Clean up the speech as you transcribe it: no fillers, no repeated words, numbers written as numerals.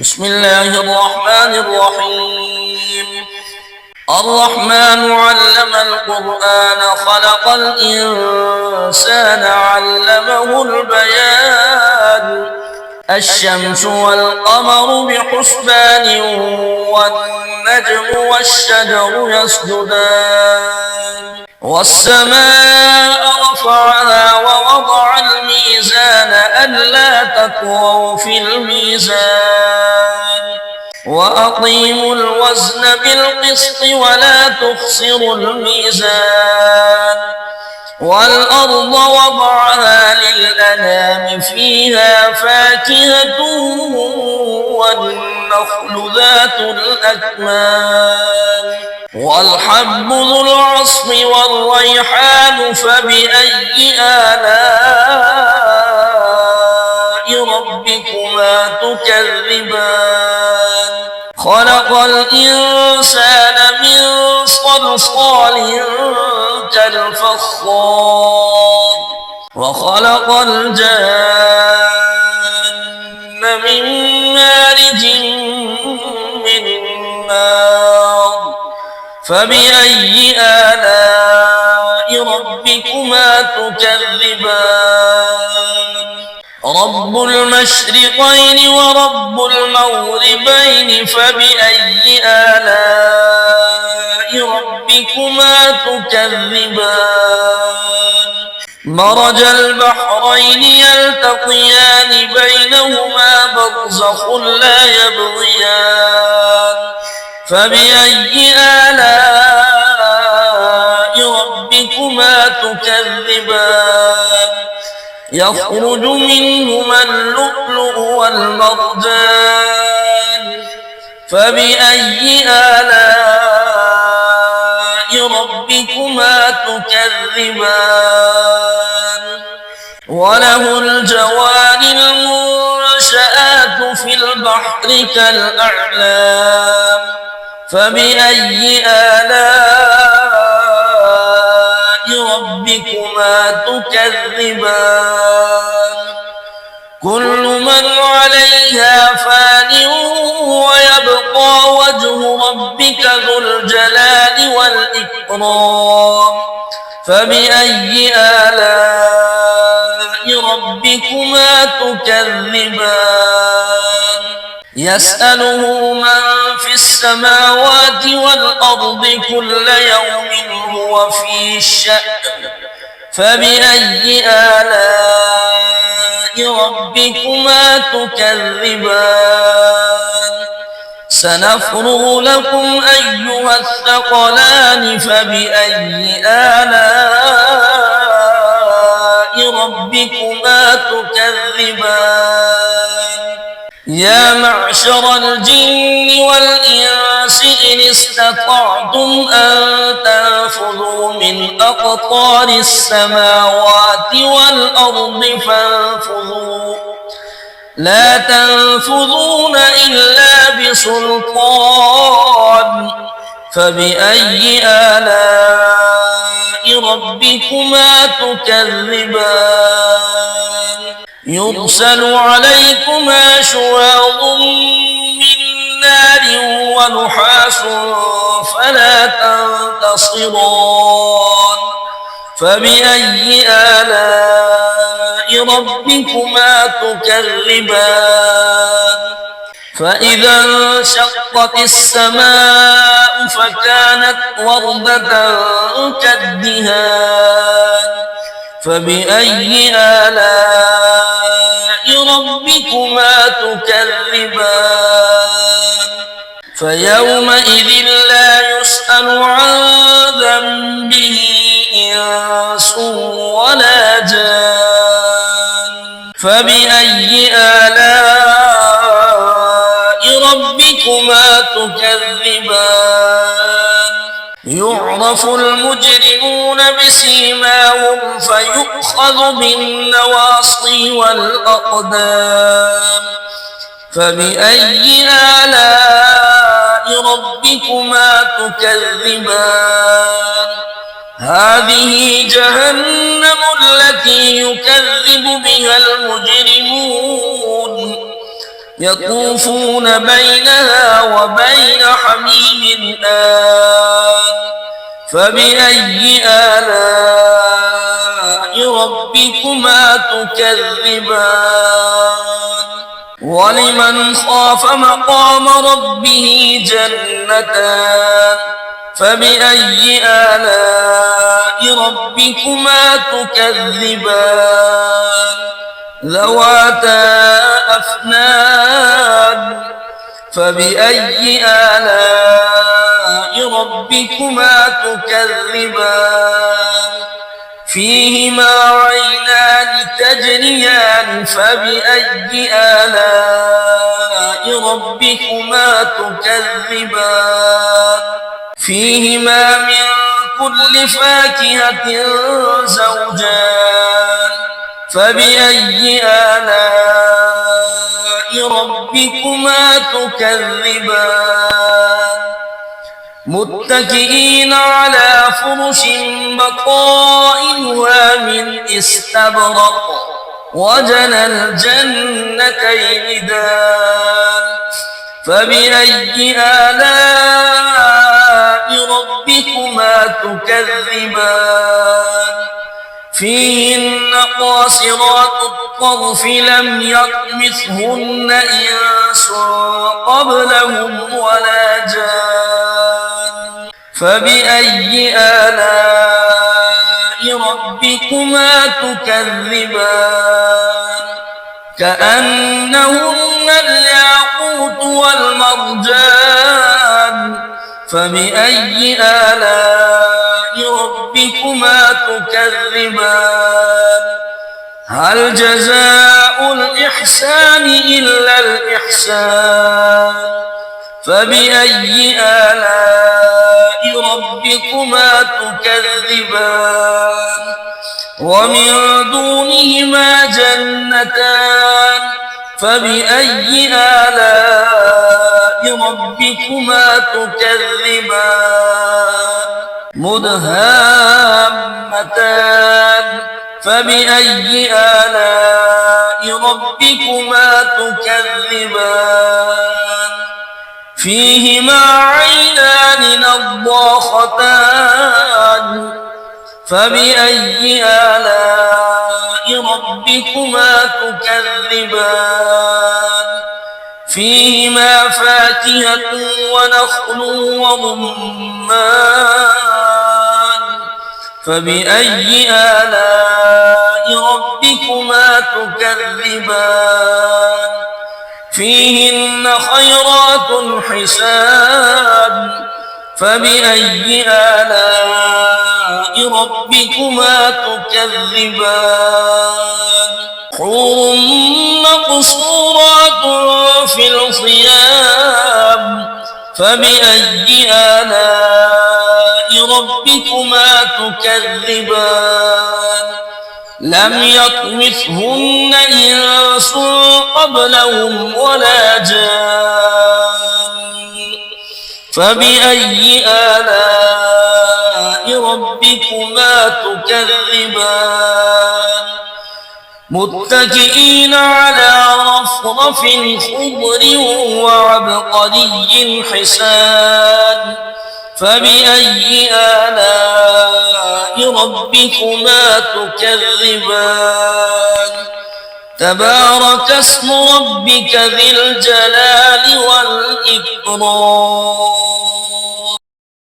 بسم الله الرحمن الرحيم. الرحمن علم القرآن خلق الإنسان علمه البيان. الشمس والقمر بحسبان والنجم والشجر يسجدان والسماء رفعها ووضع الميزان ألا تطغوا في الميزان وأقيموا الوزن بالقسط ولا تخسروا الميزان والأرض وضعها للأنام فيها فاكهة والنخل ذات الأكمام والحب ذو العصف والريحان فبأي آلاء ربكما تكذبان خلق الإنسان من صلصال كالفخار وخلق الجن من مارج من نار فبأي آلاء ربكما تكذبان رب المشرقين ورب المغربين فبأي آلاء ربكما تكذبان مرج البحرين يلتقيان بينهما برزخ لا يبغيان فبأي آلاء ربكما تكذبان يخرج منهما اللؤلؤ والمرجان فبأي آلاء ربكما تكذبان وله الجوار المنشآت في البحر كالأعلام فبأي آلاء ربكما تكذبان كل من عليها فان ويبقى وجه ربك ذو الجلال والإكرام فبأي آلاء ربكما تكذبان يسأله من في السماوات والأرض كل يوم هو في شأن فبأي آلاء ربكما تكذبان سنفرغ لكم أيها الثقلان فبأي آلاء ربكما تكذبان يا معشر الجن والإنس إن استطعتم أن تنفذوا من أقطار السماوات والأرض فانفذوا لا تنفذون إلا بسلطان فبأي آلاء ربكما تكذبان يرسل عليكما شواظ من نار ونحاس فلا تنتصران فبأي آلاء ربكما تكذبان فإذا انشقت السماء فكانت وردة كالدهان فبأي آلاء ربكما تكذبان فيومئذ لا يسأل عن ذنبه إنس ولا جان فبأي آلاء ربكما تكذبان يعرف المجرمون بسيماهم فيؤخذ بالنواصي والأقدام فبأي آلاء ربكما تكذبان هذه جهنم التي يكذب بها المجرمون يطوفون بينها وبين حميم آن فبأي آلاء ربكما تكذبان ولمن خاف مقام ربه جنتان فبأي آلاء ربكما تكذبان ذواتا أفنان فبأي آلاء ربكما تكذبان فيهما عينان تجريان فبأي آلاء ربكما تكذبان فيهما من كل فاكهة زوجان فبأي آلاء ربكما تكذبان متكئين على فرش بطائنها من استبرق وجنى الجنتين دان فبأي آلاء ربكما تكذبان فيهن قاصرات الطرف لم يطمثهن إنس قبلهم ولا جان فبأي آلاء ربكما تكذبان كأنهن الياقوت والمرجان فبأي آلاء ربكما تكذبان هل جزاء الإحسان إلا الإحسان فبأي آلاء ربكما تكذبان ومن دونهما جنتان فبأي آلاء ربكما تكذبان مدهامتان فبأي آلاء ربكما تكذبان فيهما عينان نضاختان فبأي آلاء ربكما تكذبان فيهما فاكهة ونخل ورمان فبأي آلاء ربكما تكذبان فيهن خيرات حسان فبأي آلاء ربكما تكذبان حور مقصورات في الخيام فبأي آلاء ربكما تكذبان لم يطمثهن إنس قبلهم ولا جان فبأي آلاء ربكما تكذبان متكئين على رفرف خضر وعبقري حسان فبأي آلاء ربكما تكذبان تبارك اسم ربك ذي الجلال والإكرام